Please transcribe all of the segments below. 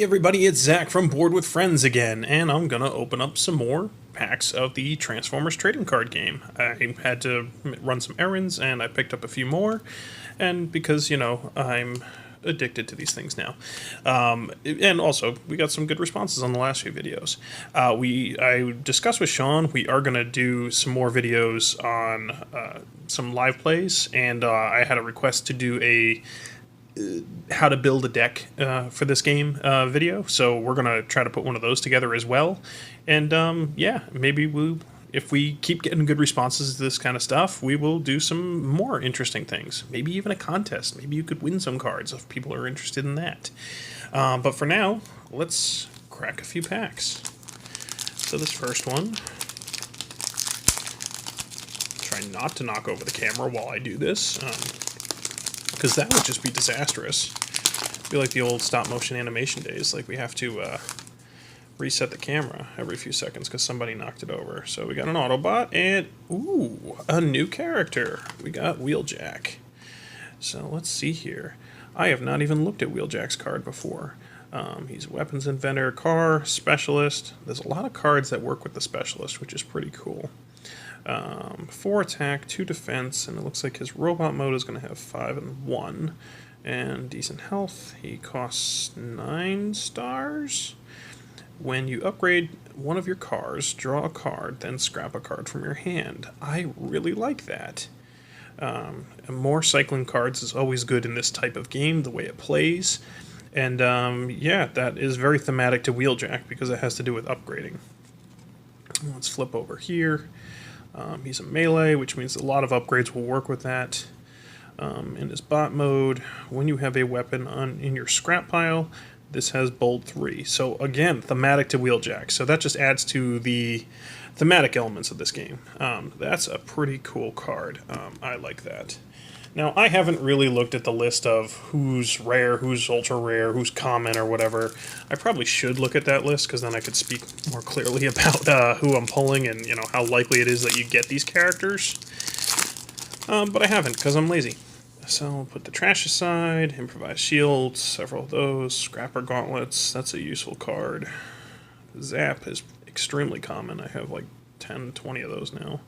everybody, it's Zach from Board with Friends again, and I'm gonna open up some more packs of the Transformers trading card game. I had to run some errands, and I picked up a few more, and because, I'm addicted to these things now. And also, we got some good responses on the last few videos. I discussed with Sean, we are gonna do some more videos on some live plays, and I had a request to do a how to build a deck for this game video, so we're gonna try to put one of those together as well. And yeah, maybe if we keep getting good responses to this kind of stuff, we will do some more interesting things. Maybe even a contest. Maybe you could win some cards if people are interested in that. But for now, let's crack a few packs. So this first one, try not to knock over the camera while I do this, because that would just be disastrous. It'd be like the old stop-motion animation days, like we have to reset the camera every few seconds because somebody knocked it over. So we got an Autobot, and ooh, a new character. We got Wheeljack. So let's see here. I have not even looked at Wheeljack's card before. He's a weapons inventor, car, specialist. There's a lot of cards that work with the specialist, which is pretty cool. 4 attack, 2 defense, and it looks like his robot mode is going to have 5 and 1. And decent health. He costs 9 stars. When you upgrade one of your cars, draw a card, then scrap a card from your hand. I really like that. More cycling cards is always good in this type of game, the way it plays. And yeah, that is very thematic to Wheeljack because it has to do with upgrading. Let's flip over here. He's a melee, which means a lot of upgrades will work with that. In his bot mode, when you have a weapon in your scrap pile, this has bold 3. So again, thematic to Wheeljack. So that just adds to the thematic elements of this game. That's a pretty cool card. I like that. Now, I haven't really looked at the list of who's rare, who's ultra rare, who's common, or whatever. I probably should look at that list, because then I could speak more clearly about who I'm pulling and, how likely it is that you get these characters. But I haven't, because I'm lazy. So I'll put the trash aside, improvised shields, several of those, scrapper gauntlets, that's a useful card. Zap is extremely common. I have like 10, 20 of those now.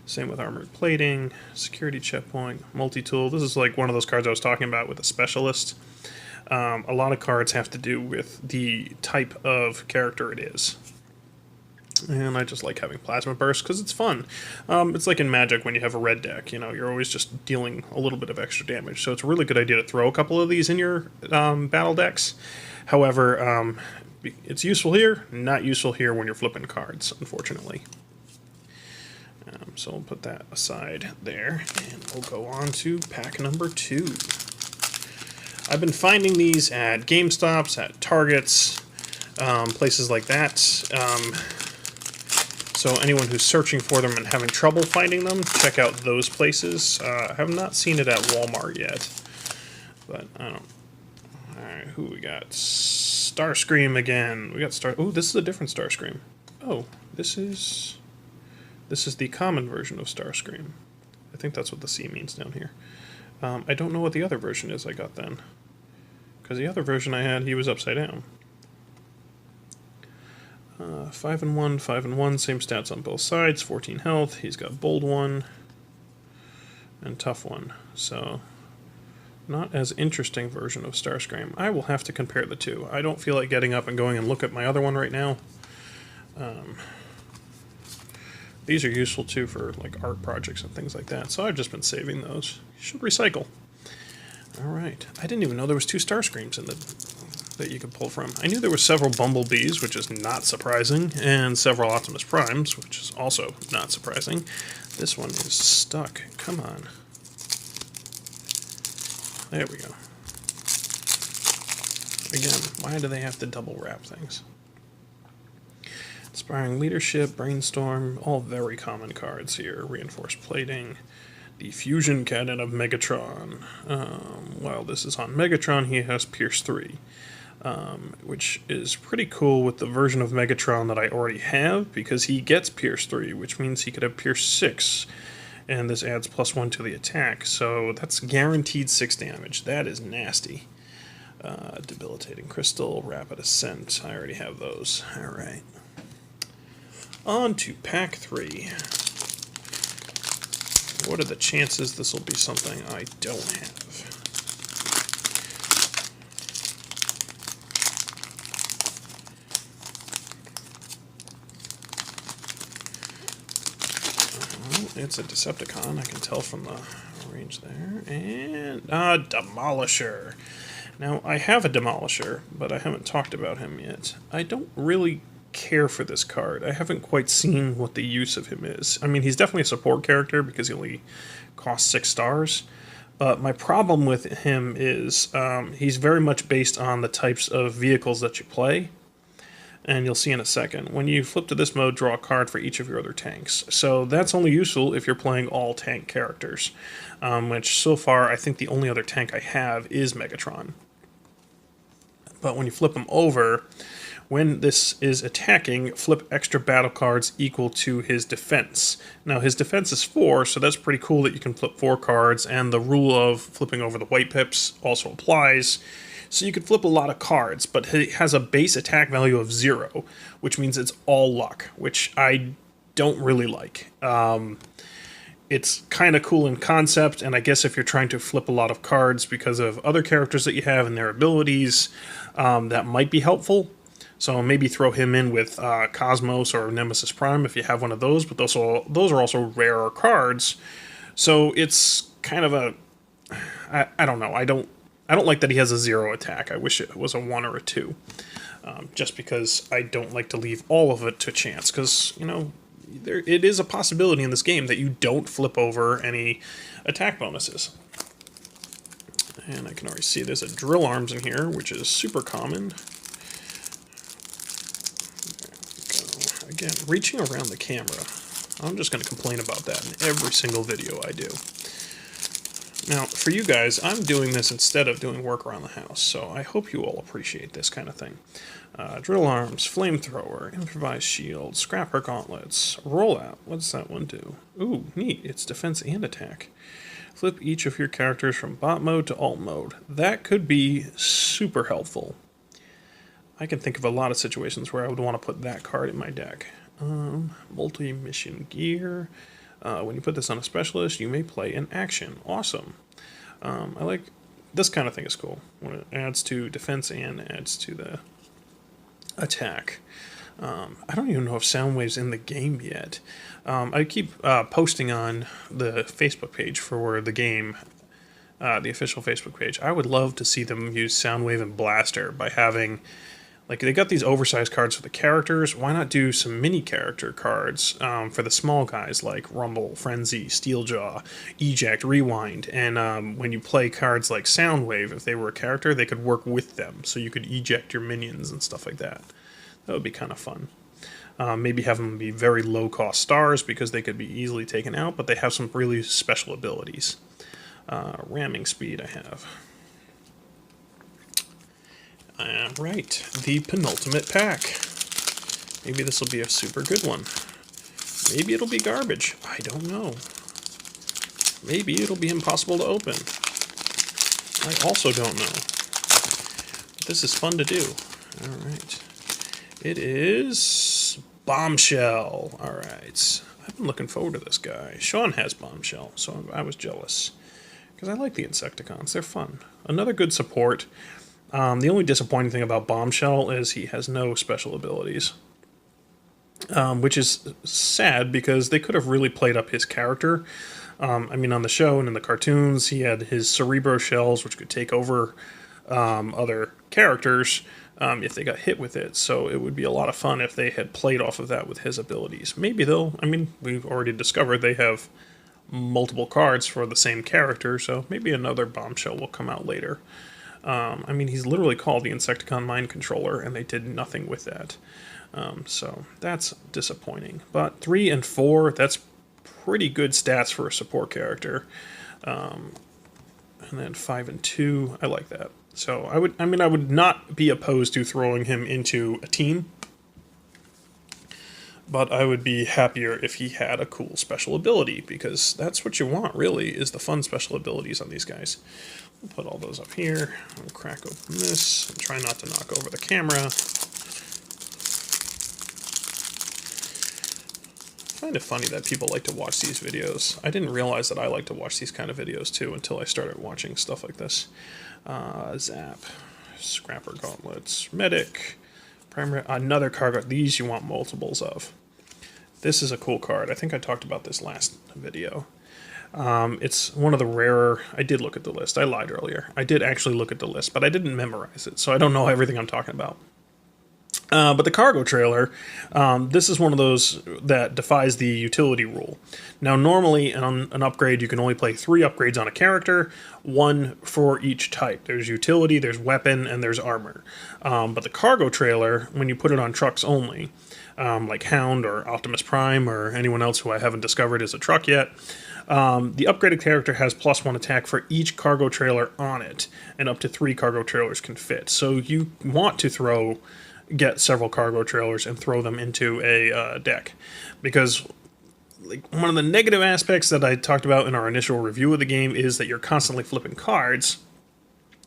Same with armored plating, security checkpoint, multi-tool. This is like one of those cards I was talking about with a specialist. A lot of cards have to do with the type of character it is. And I just like having plasma burst because it's fun. It's like in Magic when you have a red deck, you're always just dealing a little bit of extra damage. So it's a really good idea to throw a couple of these in your battle decks. However, it's useful here, not useful here when you're flipping cards, unfortunately. So we'll put that aside there, and we'll go on to pack number 2. I've been finding these at GameStops, at Targets, places like that. So anyone who's searching for them and having trouble finding them, check out those places. I have not seen it at Walmart yet, but I don't. All right, who we got? Starscream again. We got Oh, this is a different Starscream. Oh, this is the common version of Starscream. I think that's what the C means down here. I don't know what the other version is I got then, because the other version I had, he was upside down. 5 and 1, 5 and 1, same stats on both sides, 14 health. He's got bold 1 and tough 1. So, not as interesting version of Starscream. I will have to compare the two. I don't feel like getting up and going and look at my other one right now. These are useful too for like art projects and things like that, so I've just been saving those. You should recycle. Alright, I didn't even know there was 2 Starscreams in that you could pull from. I knew there were several Bumblebees, which is not surprising, and several Optimus Primes, which is also not surprising. This one is stuck. Come on. There we go. Again, why do they have to double wrap things? Inspiring Leadership, Brainstorm, all very common cards here. Reinforced Plating, the Fusion Cannon of Megatron. While this is on Megatron, he has Pierce 3, which is pretty cool with the version of Megatron that I already have, because he gets Pierce 3, which means he could have Pierce 6, and this adds +1 to the attack, so that's guaranteed 6 damage. That is nasty. Debilitating Crystal, Rapid Ascent. I already have those. Alright. On to pack 3. What are the chances this will be something I don't have? It's a Decepticon, I can tell from the range there. And a Demolisher. Now, I have a Demolisher, but I haven't talked about him yet. I don't really care for this card. I haven't quite seen what the use of him is. I mean, he's definitely a support character because he only costs 6 stars. But my problem with him is he's very much based on the types of vehicles that you play. And you'll see in a second. When you flip to this mode, draw a card for each of your other tanks. So that's only useful if you're playing all tank characters. Which, so far, I think the only other tank I have is Megatron. But when you flip him over, when this is attacking, flip extra battle cards equal to his defense. Now, his defense is 4, so that's pretty cool that you can flip 4 cards, and the rule of flipping over the white pips also applies. So you could flip a lot of cards, but he has a base attack value of 0, which means it's all luck, which I don't really like. It's kind of cool in concept, and I guess if you're trying to flip a lot of cards because of other characters that you have and their abilities, that might be helpful. So maybe throw him in with Cosmos or Nemesis Prime if you have one of those, but those are also rarer cards. So it's kind of a... I don't know. I don't like that he has a 0 attack. I wish it was a 1 or a 2. Just because I don't like to leave all of it to chance. Because, you know, it is a possibility in this game that you don't flip over any attack bonuses. And I can already see there's a Drill Arms in here, which is super common. Again, reaching around the camera. I'm just going to complain about that in every single video I do. Now, for you guys, I'm doing this instead of doing work around the house, so I hope you all appreciate this kind of thing. Drill Arms, Flamethrower, Improvised Shield, Scrapper Gauntlets, Rollout. What does that one do? Ooh, neat. It's defense and attack. Flip each of your characters from bot mode to alt mode. That could be super helpful. I can think of a lot of situations where I would want to put that card in my deck. Multi-mission gear. When you put this on a specialist, you may play an action. Awesome. I like this kind of thing is cool. When it adds to defense and adds to the attack. I don't even know if Soundwave's in the game yet. I keep posting on the Facebook page for the game, the official Facebook page. I would love to see them use Soundwave and Blaster by having... Like, they got these oversized cards for the characters. Why not do some mini character cards for the small guys like Rumble, Frenzy, Steeljaw, Eject, Rewind. And when you play cards like Soundwave, if they were a character, they could work with them. So you could eject your minions and stuff like that. That would be kind of fun. Maybe have them be very low-cost stars because they could be easily taken out, but they have some really special abilities. Ramming speed I have. Right, the penultimate pack. Maybe this will be a super good one. Maybe it'll be garbage. I don't know. Maybe it'll be impossible to open. I also don't know. But this is fun to do. Alright. It is... Bombshell. Alright. I've been looking forward to this guy. Sean has Bombshell, so I was jealous. Because I like the Insecticons. They're fun. Another good support. The only disappointing thing about Bombshell is he has no special abilities. Which is sad because they could have really played up his character. I mean, on the show and in the cartoons, he had his Cerebro shells, which could take over other characters if they got hit with it. So it would be a lot of fun if they had played off of that with his abilities. Maybe they'll... I mean, we've already discovered they have multiple cards for the same character, so maybe another Bombshell will come out later. I mean, he's literally called the Insecticon Mind Controller, and they did nothing with that. So that's disappointing. But 3 and 4, that's pretty good stats for a support character. And then 5 and 2, I like that. So I would not be opposed to throwing him into a team. but I would be happier if he had a cool special ability, because that's what you want, really, is the fun special abilities on these guys. We'll put all those up here. I'll crack open this and try not to knock over the camera. I find it funny that people like to watch these videos. I didn't realize that I like to watch these kind of videos too until I started watching stuff like this. Zap, Scrapper Gauntlets, Medic, Primary, another card. These you want multiples of. This is a cool card. I think I talked about this last video. It's one of the rarer... I did look at the list. I lied earlier. I did actually look at the list, but I didn't memorize it, so I don't know everything I'm talking about. But the cargo trailer, this is one of those that defies the utility rule. Now, normally on an upgrade, you can only play 3 upgrades on a character, 1 for each type. There's utility, there's weapon, and there's armor. But the cargo trailer, when you put it on trucks only, like Hound or Optimus Prime or anyone else who I haven't discovered is a truck yet, the upgraded character has +1 attack for each cargo trailer on it, and up to 3 cargo trailers can fit. So you want to get several cargo trailers and throw them into a deck, because like one of the negative aspects that I talked about in our initial review of the game is that you're constantly flipping cards,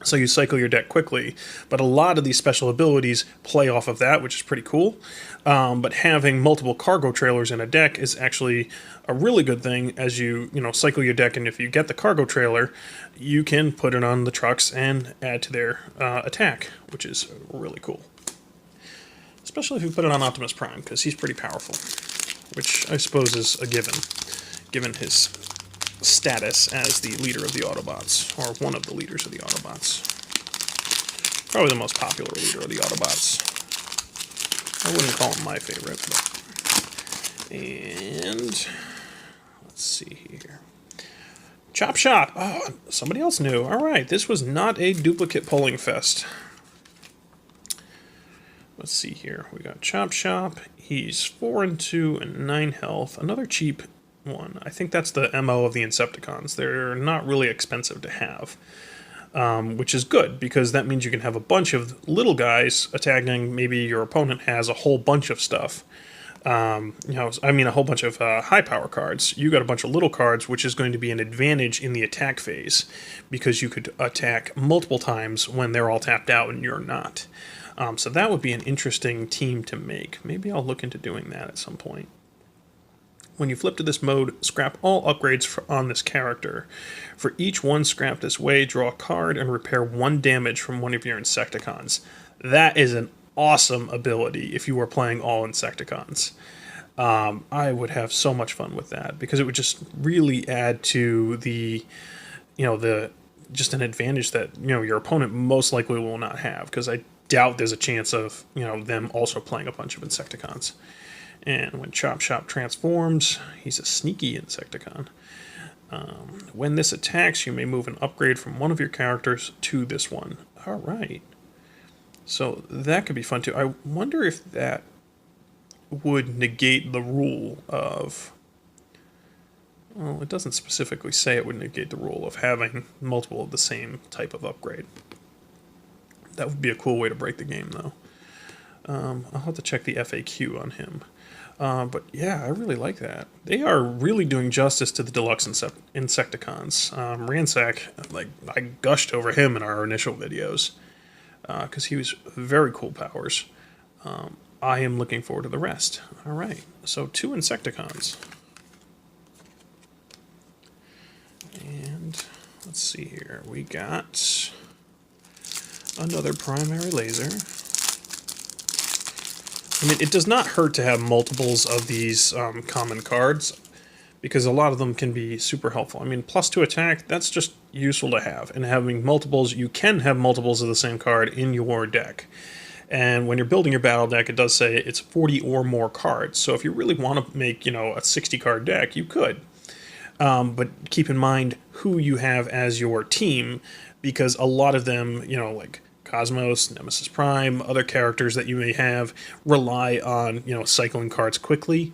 so you cycle your deck quickly, but a lot of these special abilities play off of that, which is pretty cool. But having multiple cargo trailers in a deck is actually a really good thing as you cycle your deck, and if you get the cargo trailer, you can put it on the trucks and add to their attack, which is really cool. Especially if you put it on Optimus Prime, because he's pretty powerful, which I suppose is a given his status as the leader of the Autobots, or one of the leaders of the Autobots. Probably the most popular leader of the Autobots. I wouldn't call him my favorite, but... And... let's see here. Chop Shop! Oh, somebody else knew. Alright, this was not a duplicate pulling fest. Let's see here. We got Chop Shop. He's 4 and 2 and 9 health. Another cheap one. I think that's the MO of the Insecticons. They're not really expensive to have, which is good, because that means you can have a bunch of little guys attacking. Maybe your opponent has a whole bunch of stuff. A whole bunch of high power cards. You got a bunch of little cards, which is going to be an advantage in the attack phase, because you could attack multiple times when they're all tapped out and you're not. So that would be an interesting team to make. Maybe I'll look into doing that at some point. When you flip to this mode, scrap all upgrades on this character. For each one scrapped this way, draw a card and repair 1 damage from one of your Insecticons. That is an awesome ability if you were playing all Insecticons. I would have so much fun with that, because it would just really add to the just an advantage that your opponent most likely will not have, because I doubt there's a chance of them also playing a bunch of Insecticons. And when Chop Shop transforms, he's a sneaky Insecticon. When this attacks, you may move an upgrade from one of your characters to this one. Alright. So that could be fun too. I wonder if that would negate the rule of... Well, it doesn't specifically say it would negate the rule of having multiple of the same type of upgrade. That would be a cool way to break the game, though. I'll have to check the FAQ on him. But yeah, I really like that. They are really doing justice to the deluxe Insecticons. Ransack, I gushed over him in our initial videos, because he was very cool powers. I am looking forward to the rest. Alright, so 2 Insecticons. And let's see here. We got another primary laser. I mean, it does not hurt to have multiples of these common cards, because a lot of them can be super helpful. I mean, +2 attack, that's just useful to have. And having multiples, you can have multiples of the same card in your deck. And when you're building your battle deck, it does say it's 40 or more cards. So if you really want to make, a 60 card deck, you could. But keep in mind who you have as your team, because a lot of them, like Cosmos, Nemesis Prime, other characters that you may have rely on, cycling cards quickly.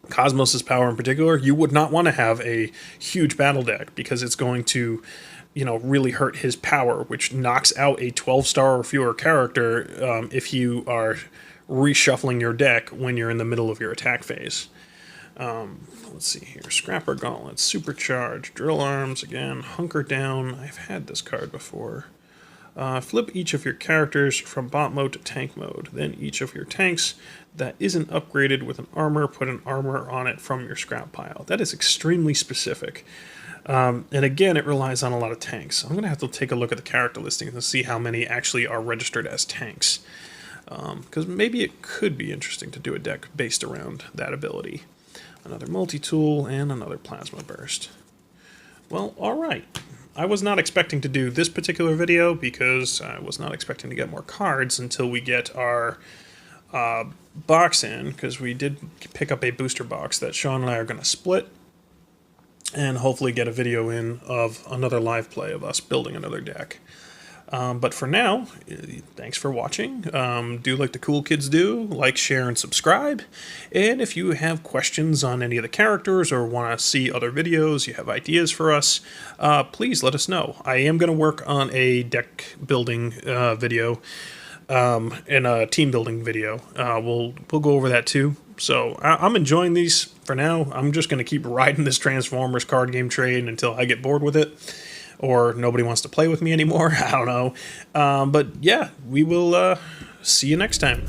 Cosmos' power in particular, you would not want to have a huge battle deck, because it's going to, really hurt his power, which knocks out a 12-star or fewer character if you are reshuffling your deck when you're in the middle of your attack phase. Let's see here. Scrapper Gauntlet, Supercharge, Drill Arms again, Hunker Down. I've had this card before. Flip each of your characters from bot mode to tank mode. Then each of your tanks that isn't upgraded with an armor, put an armor on it from your scrap pile. That is extremely specific. And again, it relies on a lot of tanks. I'm going to have to take a look at the character listings and see how many actually are registered as tanks. Because maybe it could be interesting to do a deck based around that ability. Another multi-tool and another plasma burst. Well, alright. I was not expecting to do this particular video because I was not expecting to get more cards until we get our box in, because we did pick up a booster box that Sean and I are going to split and hopefully get a video in of another live play of us building another deck. But for now, thanks for watching. Do like the cool kids do, like, share, and subscribe. And if you have questions on any of the characters or want to see other videos, you have ideas for us, please let us know. I am going to work on a deck building video and a team building video. We'll go over that too. So I'm enjoying these for now. I'm just going to keep riding this Transformers card game train until I get bored with it. Or nobody wants to play with me anymore. I don't know. But yeah, we will see you next time.